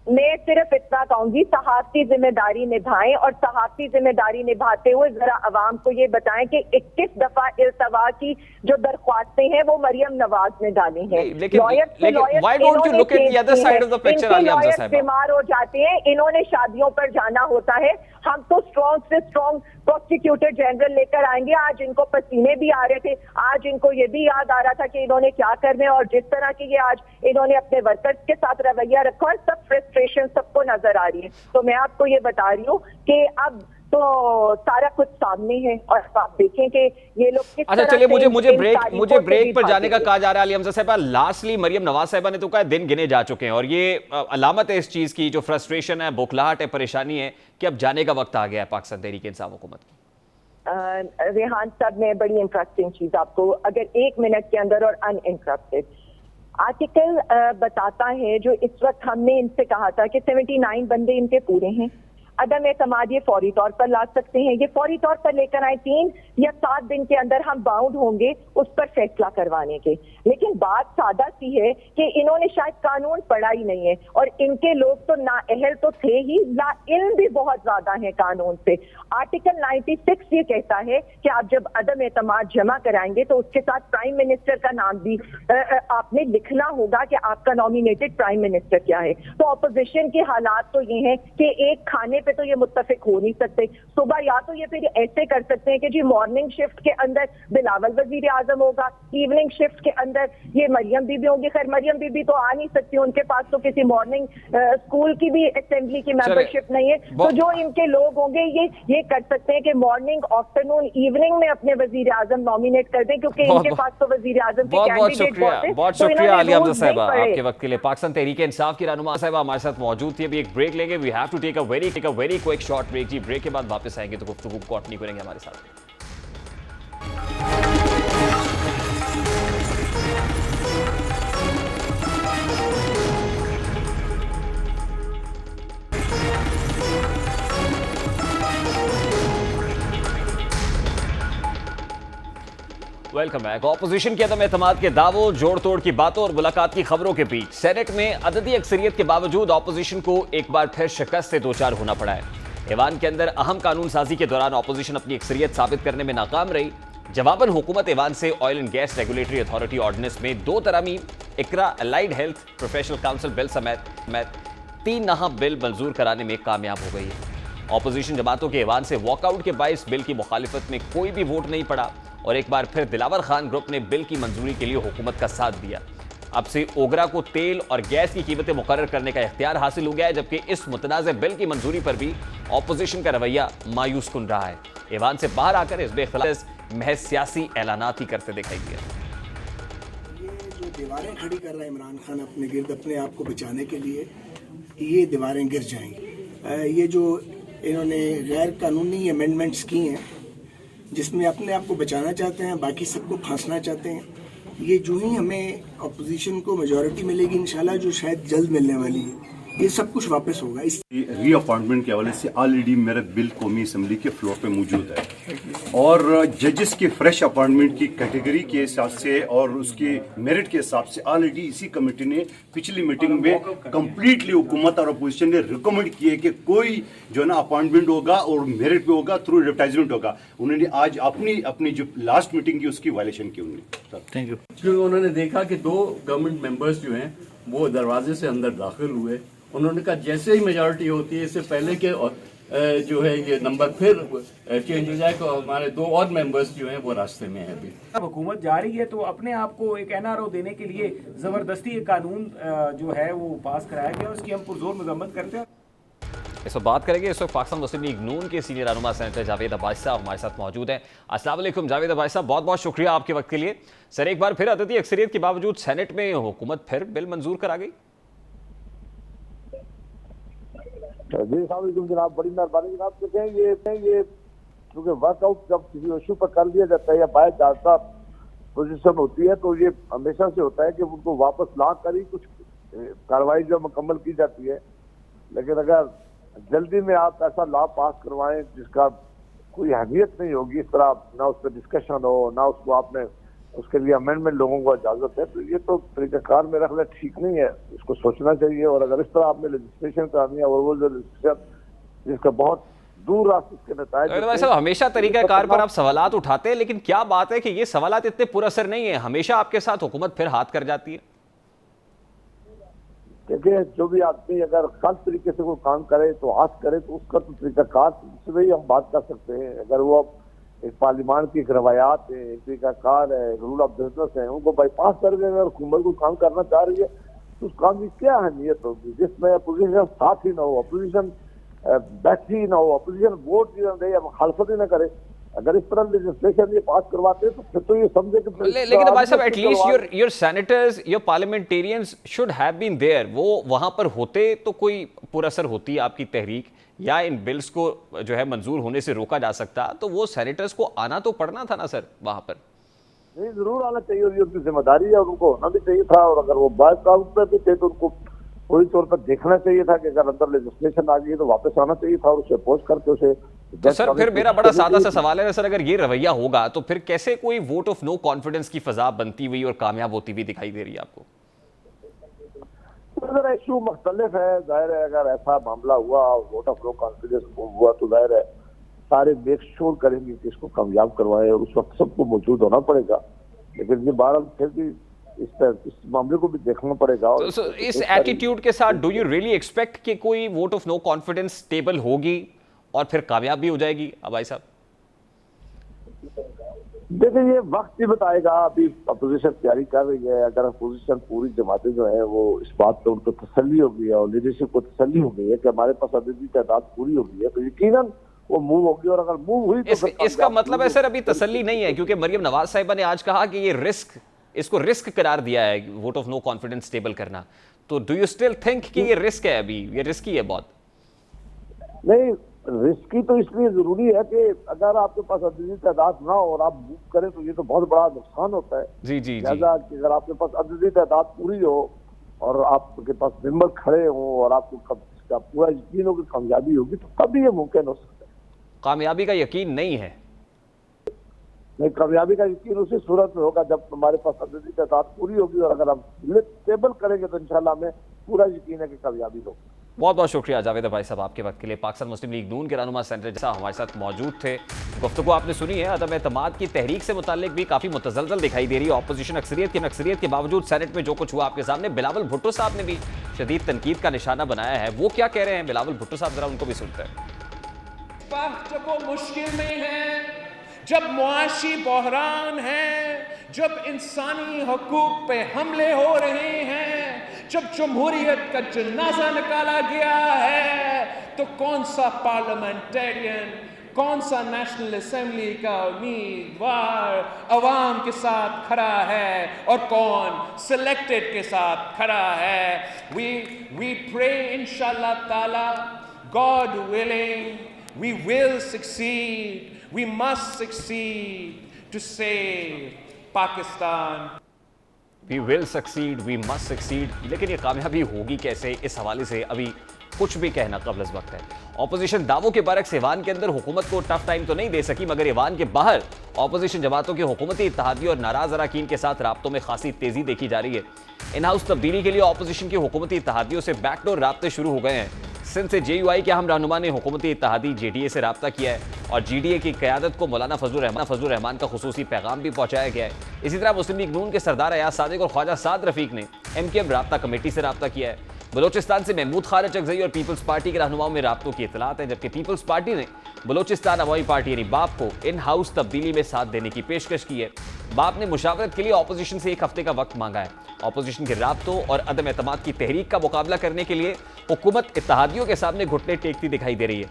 मैं सिर्फ इतना कहूंगी, सहाफती जिम्मेदारी निभाएं और सहाफती जिम्मेदारी निभाते हुए जरा अवाम को ये बताएं कि 21 दफा इल्तवा की जो दरख्वास्तें हैं वो मरियम नवाज ने डाली हैं। लॉयर्स बीमार हो जाते हैं, इन्होंने शादियों पर जाना होता है, हम तो स्ट्रॉन्ग से स्ट्रॉन्ग प्रोसिक्यूटर जनरल लेकर आएंगे। आज इनको पसीने भी आ रहे थे, आज इनको ये भी याद आ रहा था कि इन्होंने क्या करना है, और जिस तरह की ये आज इन्होंने अपने वर्कर्स के साथ रवैया रखा है, सब फ्रस्ट्रेशन सबको नजर आ रही है। तो मैं आपको ये बता रही हूँ कि अब तो सारा कुछ सामने है और आप देखें कि ये लोग किस अच्छा, चलिए मुझे ब्रेक पर जाने का कहा जा रहा है आलिया हमजा साहिबा। लास्टली मरियम नवाज साहिबा ने तो कहा दिन गिने जा चुके हैं और ये अलामत है इस चीज की, जो फ्रस्ट्रेशन है, बुखलाहट है, परेशानी है कि अब जाने का वक्त आ गया है पाकिस्तान तहरीक इंसाफ हुकूमत की। रेहान साहब ने बड़ी इंटरेस्टिंग चीज आपको अगर 1 मिनट के अंदर और अनइंटरप्टेड आर्टिकल बताता है, जो इस वक्त हमने इनसे कहा था कि 79 बंदे इनके पूरे हैं, अदम एतमाद ये फौरी तौर पर ला सकते हैं, ये फौरी तौर पर लेकर आए, 3 या 7 दिन के अंदर हम बाउंड होंगे उस पर फैसला करवाने के। लेकिन बात सादा सी है कि इन्होंने शायद कानून पढ़ा ही नहीं है और इनके लोग तो नाअहल तो थे ही, लाइल्म भी बहुत ज्यादा है कानून से। आर्टिकल 96 ये कहता है कि आप जब अदम एतमाद जमा कराएंगे तो उसके साथ प्राइम मिनिस्टर का नाम भी आपने लिखना होगा कि आपका नॉमिनेटेड प्राइम मिनिस्टर क्या है। तो अपोजिशन के हालात तो ये हैं कि एक खाने पे तो ये मुत्तफिक हो नहीं सकते। सुबह या तो ये फिर ऐसे कर सकते हैं कि जी मॉर्निंग शिफ्ट के अंदर बिलावल वजीर आजम होगा, इवनिंग शिफ्ट के अंदर ये मरियम बीबी होंगी। खैर मरियम बीबी तो आ नहीं सकती, उनके पास तो किसी मॉर्निंग स्कूल की भी असेंबली की मेंबरशिप नहीं है। तो जो इनके लोग होंगे ये कर सकते हैं कि मॉर्निंग, आफ्टरनून, इवनिंग में अपने वजीर आजम नॉमिनेट कर दें, क्योंकि इनके पास तो वजीर आजम के कैंडिडेट बहुत शुक्रिया आलिया हमजा साहिबा आपके वक्त के लिए। पाकिस्तान तहरीक इंसाफ की रहनुमा साहिबा हमारे साथ मौजूद थी। अभी एक ब्रेक लेंगे, we have to take a very quick short break जी। ब्रेक के बाद वापस आएंगे तो गुफ्तगू कंटिन्यू करेंगे हमारे साथ। Welcome back. ऑपोजिशन के अदम एतमाद के दावों, जोड़ तोड़ की बातों और मुलाकात की खबरों के बीच सेनेट में अददी अक्सरियत के बावजूद ऑपोजिशन को एक बार फिर शिकस्त से दो चार होना पड़ा है। ईवान के अंदर अहम कानून साजी के दौरान ऑपोजिशन अपनी अक्सरियत साबित करने में नाकाम रही। जवाबन हुकूमत ईवान से oil and gas regulatory authority ordinance में 2 तरमीम, Iqra allied health professional council bill समेत 3 नाहब बिल मंजूर कराने में कामयाब हो गई है। ऑपोजिशन जमातों के ईवान से वॉकआउट के बाइस बिल की मुखालिफत में कोई भी वोट नहीं पड़ा और एक बार फिर दिलावर खान ग्रुप ने बिल की मंजूरी के लिए हुकूमत का साथ दिया। अब से ओगरा को तेल और गैस की कीमतें मुकर्रर करने का इख्तियार हासिल हो गया है, जबकि इस मुतनाज़ बिल की मंजूरी पर भी ऑपोजिशन का रवैया मायूस कुन रहा है। ईवान से बाहर आकर इस बेखिलाफ महज सियासी ऐलानात ही करते दिखाई दिए। ये जो दीवारें खड़ी कर रहा है इमरान खान अपने गिर्द अपने आप को बचाने के लिए, ये दीवारें गिर जाएंगी। ये जो इन्होंने गैर कानूनी अमेंडमेंट्स की हैं जिसमें अपने आप को बचाना चाहते हैं, बाकी सबको फांसना चाहते हैं। ये जो ही हमें अपोजिशन को मेजॉरिटी मिलेगी इंशाल्लाह, जो शायद जल्द मिलने वाली है, ये सब कुछ वापस होगा। इस रीअपॉइंटमेंट के हवाले से ऑलरेडी मेरा बिल कौमी असम्बली के फ्लोर पे मौजूद है और जजेस के फ्रेश अपॉइंटमेंट की कैटेगरी के हिसाब से और उसके मेरिट के हिसाब से ऑलरेडी इसी कमेटी ने पिछली मीटिंग में कंप्लीटली हुकूमत और अपोजिशन ने रिकमेंड किए कि कोई जो है ना अपॉइंटमेंट होगा और मेरिट पे होगा, थ्रू एडवर्टाइजमेंट होगा। उन्होंने आज अपनी जो लास्ट मीटिंग की उसकी वायलेशन की उन्होंने। Thank you. क्योंकि उन्होंने देखा कि 2 गवर्नमेंट मेंबर्स जो हैं वो दरवाजे से अंदर दाखिल हुए। उन्होंने कहा जैसे ही मेजॉरिटी होती है, इससे पहले के जो है ये नंबर फिर चेंज हो जाए, तो हमारे 2 और मेंबर्स जो हैं वो रास्ते में हैं अभी। अब हुकूमत जा रही है तो अपने आप को एक NRO देने के लिए जबरदस्ती एक कानून जो है वो पास कराया गया, उसकी हम पुरजोर मजम्मत करते हैं। इस वक्त बात करेंगे इस वक्त पाकिस्तान मुस्लिम लीग नून के सीनियर रहनुमा सेनेटर जावेद अब्बासी साहब हमारे साथ मौजूद हैं। अस्सलाम वालेकुम जावेद अब्बासी साहब, बहुत बहुत शुक्रिया आपके वक्त के लिए। सर, एक बार फिर अददी अक्सरियत के बावजूद सेनेट में हुकूमत फिर बिल मंजूर करा गई। जी जनाब, बड़ी मेहरबानी जनाब। देखें ये क्योंकि वर्कआउट जब किसी इशू पर कर दिया जाता है या बाय ज्यादा पोजीशन होती है तो ये हमेशा से होता है कि उनको वापस ला कर ही कुछ कार्रवाई जो मुकम्मल की जाती है। लेकिन अगर जल्दी में आप ऐसा लॉ पास करवाएं जिसका कोई अहमियत नहीं होगी, इस तरह ना उस पर डिस्कशन हो, ना उसको आपने उसके लिए अमेंडमेंट लोगों को इजाजत है, तो ये तो तरीकाकार मेरा ख्याल ठीक नहीं है। इसको सोचना चाहिए। और अगर इस तरह आपने लेजिस्लेशन करानी है और वो जो लेजिस्लेशन जिसका बहुत दूर रास्ते के नतायज। हमेशा तरीकाकार पर आप सवालात उठाते हैं, लेकिन क्या बात है कि ये सवालात इतने पुरअसर नहीं है, हमेशा आपके साथ हुकूमत फिर हाथ कर जाती है। देखिए, जो भी आदमी अगर गलत तरीके से कोई काम करे तो हाथ करे, तो उसका तो तरीकाकार से ही हम बात कर सकते हैं। अगर वो एक पार्लियामान की एक रवायात है, एक तरीकाकार है, एक रूल ऑफ बिजनेस है, उनको बाईपास कर देंगे और हुकूमत को काम करना चाह रही है तो उस काम की क्या अहमियत होगी जिसमें अपोजिशन साथ ही ना हो, अपोजिशन बैठी ही ना हो, अपोजिशन वोट ही ना दे या मुखालफत ही ना करे। अगर इस तरह लेजिस्लेशन ये पास करवाते हैं तो फिर तो ये समझे कि लेकिन भाई साहब, at least your senators, your parliamentarians should have been there. वो वहां पर होते तो कोई पुरअसर होती आपकी तहरीक या इन बिल्स को जो है मंजूर होने से रोका जा सकता, तो वो सेनेटर्स को आना तो पड़ना था ना सर वहां पर। नहीं, जरूर आना चाहिए और ये उनकी जिम्मेदारी है और उनको होना भी चाहिए था। और अगर वो बात काम पे भी थे तो उनको पूरी तौर पर देखना चाहिए था कि अगर अंदर लेजिस्लेशन आ गई है तो वापस आना चाहिए था और उसे अपोज करके उसे। तो सर फिर मेरा बड़ा सादा सा सवाल है सर, अगर ये रवैया होगा तो फिर कैसे कोई वोट ऑफ नो कॉन्फिडेंस की फजा बनती हुई और कामयाब होती हुई दिखाई दे रही है आपको? तो इशू मुख्तलिफ है, जाहिर है अगर ऐसा मामला हुआ, वोट ऑफ नो कॉन्फिडेंस हुआ तो जाहिर है सारे मेक श्योर करेंगे कि इसको कामयाब करवाए और उस वक्त सबको मौजूद होना पड़ेगा। लेकिन ये बहरहाल फिर भी इस मामले को भी देखना पड़ेगा। तो इस एटीट्यूड के साथ डू यू रियली एक्सपेक्ट कि कोई vote of no confidence table होगी और फिर कामयाब भी हो जाएगी भाई साहब? देखिए, ये वक्त ही बताएगा। अभी अपोजिशन तैयारी कर रही है। अगर अपोजिशन पूरी जमातें जो है वो इस बात पर उनको तसल्ली हो गई है और लीडरशिप को तसल्ली हो गई है कि हमारे पास अददी तादाद पूरी हो गई है तो यकीनन वो मूव होगी। और अगर मूव हुई तो इसका मतलब है सर अभी तसल्ली नहीं है, क्योंकि मरियम नवाज साहिबा ने आज कहा कि ये इसको रिस्क करार दिया है vote of no confidence table करना। तो डू यू स्टिल थिंक कि ये रिस्क है? अभी ये रिस्की है बहुत? नहीं, रिस्की तो इसलिए जरूरी है कि अगर आपके पास अददी तादाद ना हो और आप मूव करें तो ये तो बहुत बड़ा नुकसान होता है। जी जी जी। अगर आपके पास अददी तादाद पूरी हो और आपके पास मेंबर खड़े हो और आपको पूरा यकीन हो कि कामयाबी होगी तो तभी ये मुमकिन हो सकता है। कामयाबी का यकीन नहीं है? नहीं, कामयाबी का यकीन उसी सूरत में होगा जब हमारे पास अददी तादाद पूरी होगी और अगर हम टेबल करेंगे तो इंशाल्लाह हमें पूरा यकीन है कि कामयाबी होगी। बहुत बहुत शुक्रिया जावेद भाई साहब आपके वक्त के लिए। पाकिस्तान मुस्लिम लीग नून के रहनुमा सेनेटर जैसा हमारे साथ मौजूद थे। गुफ्तगू आपने सुनी है अदम एतमाद की तहरीक से मुताल्लिक भी काफ़ी मुतज़लज़ल दिखाई दे रही है। ऑपोजिशन अक्सरियत के बावजूद सेनेट में जो कुछ हुआ आपके सामने, बिलावल भुट्टो साहब ने भी शदीद तनकीद का निशाना बनाया है। वो क्या कह रहे हैं बिलावल भुट्टो साहब, जरा उनको भी सुनते हैं। जब वो मुश्किल में है, जब मुआशी बहरान है, जब इंसानी हकूक पे हमले हो रहे हैं, जब जमहूरियत का जनाजा निकाला गया है, तो कौन सा पार्लियामेंटेरियन, कौन सा नेशनल असेंबली का उम्मीदवार अवाम के साथ खड़ा है और कौन सिलेक्टेड के साथ खड़ा है? We pray इंशाल्लाह ताला, God willing, We will succeed. We must succeed to save Pakistan. We will succeed, we must succeed. लेकिन ये कामयाबी होगी कैसे, इस हवाले से अभी कुछ भी कहना कबल अज़ वक्त है। ऑपोजिशन दावों के बरक्स ईवान के अंदर हुकूमत को टफ टाइम तो नहीं दे सकी, मगर ईवान के बाहर ऑपोजिशन जमातों के हुकूमती इत्तेहादी और नाराज अरकान के साथ राब्तों में खासी तेजी देखी जा रही है। इन हाउस तब्दीली के लिए ऑपोजिशन के हुकूमती इत्तेहादियों से बैकडोर राब्ते शुरू हो गए हैं। सिंध से JUI के अहम रहनुमा ने हुकूमती इत्तेहादी JDA से रब्ता किया है और GDA की क़यादत को मौलाना फजलुर रहमान का खुसूसी पैगाम भी पहुंचाया गया है। इसी तरह मुस्लिम लीग नून के सरदार अयाज सादिक और ख्वाजा साद रफीक ने MKM राब्ता कमेटी से रब्ता किया है। बलोचिस्तान से महमूद खान चकजई और पीपल्स पार्टी के रहनुमाओं में राब्तों की इतलात है, जबकि पीपल्स पार्टी ने बलोचिस्तान अवामी पार्टी यानी बाप को इन हाउस तब्दीली में साथ देने की पेशकश की है। बाप ने मुशावरत के लिए ऑपोजिशन से 1 हफ्ते का वक्त मांगा है। ऑपोजिशन के राब्तों और अदम एतमाद की तहरीक का मुकाबला करने के लिए हुकूमत इत्तेहादियों के सामने घुटने टेकती दिखाई दे रही है।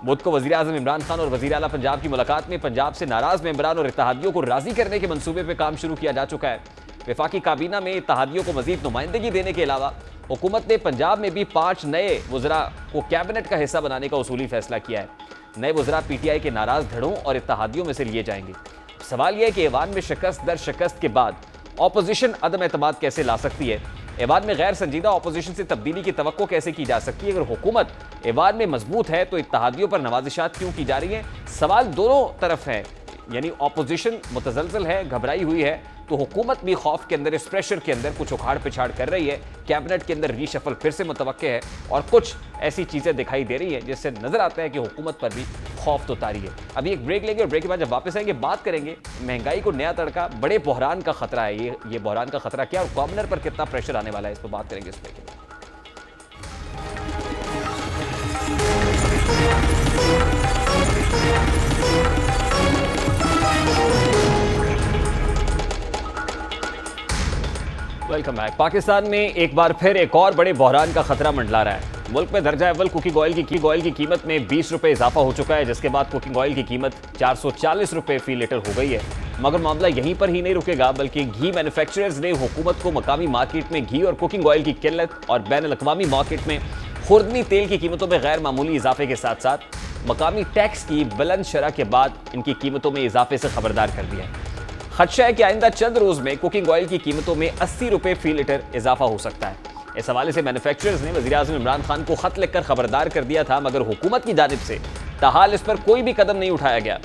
बुध को वज़ीर आज़म इमरान खान और वज़ीर आला पंजाब की मुलाकात में पंजाब से नाराज मेंबरान और इत्तेहादियों को राजी करने के मंसूबे पर काम शुरू किया जा चुका है। वफाकी काबीना में इत्तेहादियों को मजीद नुमाइंदगी देने के अलावा हुकूमत ने पंजाब में भी 5 नए वज़रा को कैबिनेट का हिस्सा बनाने का उसूली फैसला किया है। नए वज़रा PTI के नाराज धड़ों और इत्तेहादियों में से लिए जाएंगे। सवाल यह है कि ईवान में शिकस्त दर शिकस्त के बाद ऑपोजिशन अदम एतमाद कैसे ला सकती है। ईवान में गैर संजीदा ऑपोजिशन से तब्दीली की तवक्को कैसे की जा सकती है। अगर हुकूमत ईवान में मजबूत है तो इत्तेहादियों पर नवाजिशात क्यों की जा रही है। सवाल दोनों तरफ है, यानी ऑपोजिशन मुतजलजल है, घबराई हुई है, तो हुकूमत भी खौफ के अंदर, इस प्रेशर के अंदर कुछ उखाड़ पिछाड़ कर रही है। कैबिनेट के अंदर रीशफल फिर से मुतवक्के है और कुछ ऐसी चीज़ें दिखाई दे रही हैं जिससे नजर आता है कि हुकूमत पर भी खौफ तो तारी है। अभी एक ब्रेक लेंगे और ब्रेक के बाद जब वापस आएंगे बात करेंगे महंगाई को नया तड़का, बड़े बहरान का खतरा है ये बहरान का खतरा क्या और कॉमनर पर कितना प्रेशर आने वाला है, इस पर बात करेंगे इस ब्रेक के बाद। Welcome back. पाकिस्तान में एक बार फिर एक और बड़े बहरान का खतरा मंडला रहा है। मुल्क में दर्जा अव्वल कुकिंग ऑयल की कीमत में 20 रुपए इजाफा हो चुका है, जिसके बाद कुकिंग ऑयल की कीमत 440 रुपए फी लीटर हो गई है। मगर मामला यहीं पर ही नहीं रुकेगा, बल्कि घी मैन्युफैक्चरर्स ने हुकूमत को मकामी मार्केट में घी और कुकिंग ऑयल की किल्लत और बैन अल-अक़वामी मार्केट में खुर्दनी तेल की कीमतों में गैर मामूली इजाफे के साथ साथ मकामी टैक्स की बुलंद शरह के बाद इनकी कीमतों में इजाफे से खबरदार कर दिया है। खदशा है कि आइंदा चंद रोज में कुकिंग ऑयल की कीमतों में 80 रुपए फी लीटर इजाफा हो सकता है। इस हवाले से मैन्युफैक्चरर्स ने वज़ीर आज़म इमरान खान को खत लिखकर खबरदार कर दिया था, मगर हुकूमत की जानिब से ताहाल इस पर कोई भी कदम नहीं उठाया गया।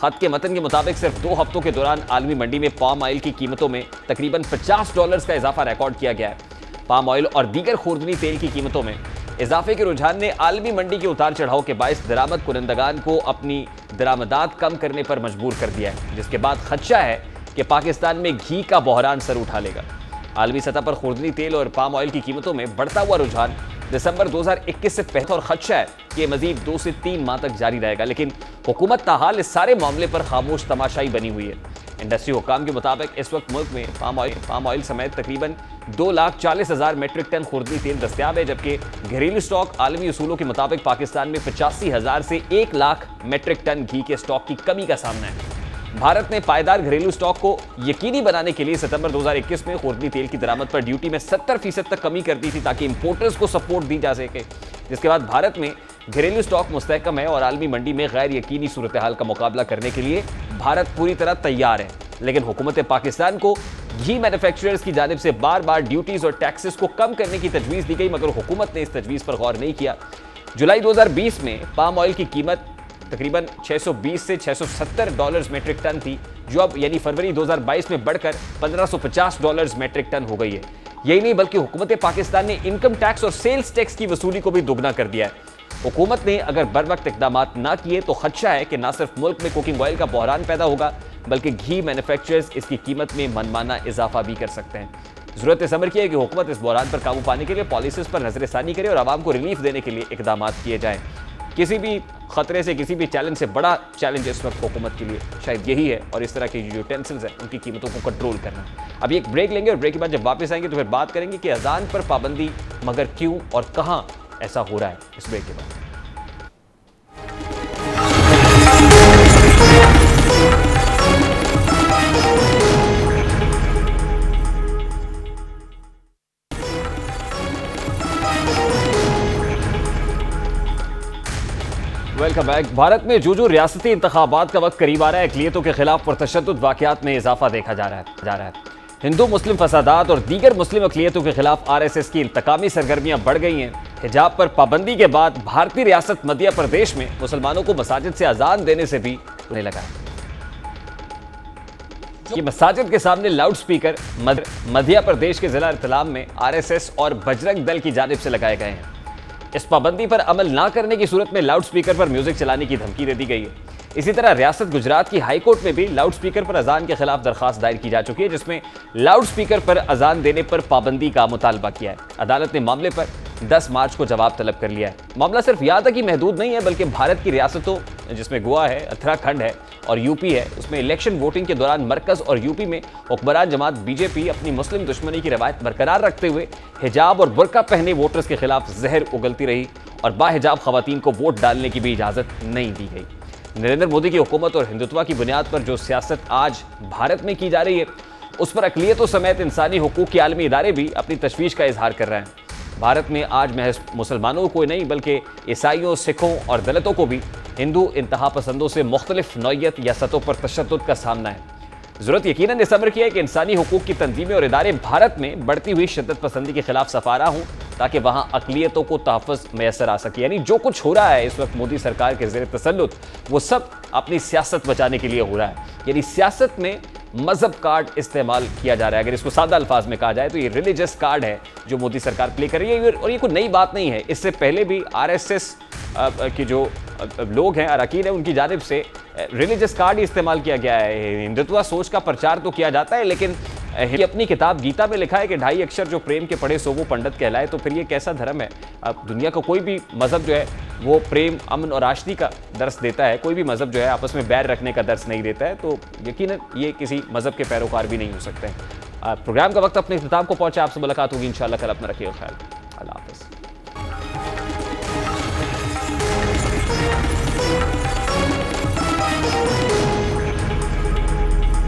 खत के मतन के मुताबिक सिर्फ 2 हफ्तों के दौरान आलमी मंडी में पाम ऑयल की कीमतों में तकरीबन $50 का इजाफा रिकॉर्ड किया गया है। पाम ऑयल और दीगर खुर्दनी तेल की कीमतों में इजाफे के रुझान ने आलमी मंडी के उतार चढ़ाव के बायस दरामद कुनंदगान को अपनी दरामदात कम करने पर मजबूर कर दिया है, जिसके बाद खदशा है कि पाकिस्तान में घी का बहरान सर उठा लेगा। आलमी सतह पर खुर्दनी तेल और पाम ऑयल की कीमतों में बढ़ता हुआ रुझान दिसंबर 2021 से पहले और खदशा है कि मजीद 2 से 3 माह तक जारी रहेगा। लेकिन हुकूमत ताहाल इस सारे मामले पर खामोश तमाशाई बनी हुई है। इंडस्ट्री हुकाम के मुताबिक इस वक्त मुल्क में पाम ऑयल समेत तकरीबन 2,40,000 मेट्रिक टन खुर्दनी तेल दस्तियाब है, जबकि घरेलू स्टॉक आलमी उसूलों के मुताबिक पाकिस्तान में 85,000 से 1 लाख मेट्रिक टन घी के स्टॉक की कमी का सामना है। भारत ने पायदार घरेलू स्टॉक को यकीनी बनाने के लिए सितंबर 2021 में खुर्दनी तेल की दरामद पर ड्यूटी में 70% तक कमी कर दी थी, ताकि इंपोर्टर्स को सपोर्ट दी जा सके। जिसके बाद भारत में घरेलू स्टॉक मुस्तहकम है और आलमी मंडी में गैर यकीनी सूरत हाल का मुकाबला करने के लिए भारत पूरी तरह तैयार है। लेकिन हुकूमत पाकिस्तान को घी मैन्युफैक्चरर्स की जानिब से बार बार ड्यूटीज और टैक्सेस को कम करने की तजवीज़ दी गई, मगर हुकूमत ने इस तजवीज़ पर गौर नहीं किया। जुलाई 2020 में पाम ऑयल की कीमत तकरीबन $620 से $670 मेट्रिक टन थी, जो अब यानी फरवरी 2022 में बढ़कर $1,550 मेट्रिक टन हो गई है। यही नहीं बल्कि हुकूमत पाकिस्तान ने इनकम टैक्स और सेल्स टैक्स की वसूली को भी दोगुना कर दिया है। हुकूमत ने अगर बर वक्त इकदाम ना किए तो खदशा है कि न सिर्फ मुल्क में कुकिंग ऑयल का बहरान पैदा होगा, बल्कि घी मैन्युफैक्चरर्स इसकी कीमत में मनमाना इजाफा भी कर सकते हैं। जरूरत इस अमर की है कि हुकूमत इस बहरान पर काबू पाने के लिए पॉलिसीज पर नजरसानी करे और आवाम को रिलीफ देने के लिए इकदाम किए जाएं। किसी भी खतरे से, किसी भी चैलेंज से बड़ा चैलेंज इस वक्त हुकूमत के लिए शायद यही है, और इस तरह की जो यूटेंसिल्स हैं उनकी कीमतों को कंट्रोल करना। अभी एक ब्रेक लेंगे और ब्रेक के बाद जब वापस आएंगे तो फिर बात करेंगे कि अजान पर पाबंदी मगर क्यों और कहां ऐसा हो रहा है। इस ब्रेक के बाद वेलकम बैक। भारत में जो रियासती इंतखाबात का वक्त करीब आ रहा है, अक़लियतों के खिलाफ पुरतशद्दुद वाक़यात में इजाफा देखा जा रहा है। हिंदू मुस्लिम फसादात और दीगर मुस्लिम अक़लियतों के खिलाफ RSS की इंतकामी सरगर्मियां बढ़ गई हैं। हिजाब पर पाबंदी के बाद भारतीय रियासत मध्य प्रदेश में मुसलमानों को मसाजिद से अजान देने से भी होने लगा है। ये मसाजिद के सामने लाउड स्पीकर मध्य प्रदेश के जिला इत्तलाम में RSS और बजरंग दल की जानिब से लगाए गए हैं। इस पाबंदी पर अमल ना करने की सूरत में लाउड स्पीकर पर म्यूजिक चलाने की धमकी दे दी गई है। इसी तरह रियासत गुजरात की हाई कोर्ट में भी लाउड स्पीकर पर अजान के खिलाफ दरखास्त दायर की जा चुकी है, जिसमें लाउड स्पीकर पर अजान देने पर पाबंदी का मुतालबा किया है। अदालत ने मामले पर 10 मार्च को जवाब तलब कर लिया है। मामला सिर्फ यहाँ तक ही महदूद नहीं है, बल्कि भारत की रियासतों जिसमें गोवा है, उत्तराखंड है और यूपी है, उसमें इलेक्शन वोटिंग के दौरान मरकज और यूपी में हुक्मरान जमात BJP अपनी मुस्लिम दुश्मनी की रवायत बरकरार रखते हुए हिजाब और बुर्का पहने वोटर्स के खिलाफ जहर उगलती रही और बाहिजाब खवातीन को वोट डालने की भी इजाजत नहीं दी गई। नरेंद्र मोदी की हुकूमत और हिंदुत्व की बुनियाद पर जो सियासत आज भारत में की जा रही है, उस पर अक़लियतों समेत इंसानी हुकूक के आलमी इदारे भी अपनी तशवीश का इजहार कर रहे हैं। भारत में आज महज मुसलमानों को नहीं बल्कि ईसाइयों, सिखों और दलितों को भी हिंदू इंतहा पसंदों से मुख्तलिफ नौइयत या सतहों पर तशद्दुद का सामना है। ज़रूरत यकीनन इस अमर की है कि इंसानी हुकूक की तंजीमें और इदारे भारत में बढ़ती हुई शिद्दत पसंदी के खिलाफ सफारा हूँ, ताकि वहाँ अक़लियतों को तहफ़्फ़ुज़ मैसर आ सके। यानी जो कुछ हो रहा है इस वक्त मोदी सरकार के ज़ेर तसल्लुत, वो सब अपनी सियासत बचाने के लिए हो रहा है। यानी सियासत में मजहब कार्ड इस्तेमाल किया जा रहा है। अगर इसको सादा अल्फाज में कहा जाए तो ये रिलीजियस कार्ड है जो मोदी सरकार प्ले कर रही है। और ये कोई नई बात नहीं है। इससे पहले भी RSS की जो लोग हैं, अरकान हैं, उनकी जानिब से रिलीजियस कार्ड ही इस्तेमाल किया गया है। हिंदुत्व सोच का प्रचार तो किया जाता है, लेकिन ये अपनी किताब गीता में लिखा है कि 2.5 अक्षर जो प्रेम के पढ़े सो वो पंडित कहलाए। तो फिर ये कैसा धर्म है? अब दुनिया का कोई भी मजहब जो है वो प्रेम, अमन और आशती का दर्स देता है। कोई भी मजहब जो है आपस में बैर रखने का दर्स नहीं देता है। तो यकीनन ये किसी मजहब के पैरोकार भी नहीं हो सकते हैं। प्रोग्राम का वक्त अपने इख्तिताम को पहुंचा। आपसे मुलाकात होगी इंशाल्लाह कल। अपना रखिएगा ख्याल।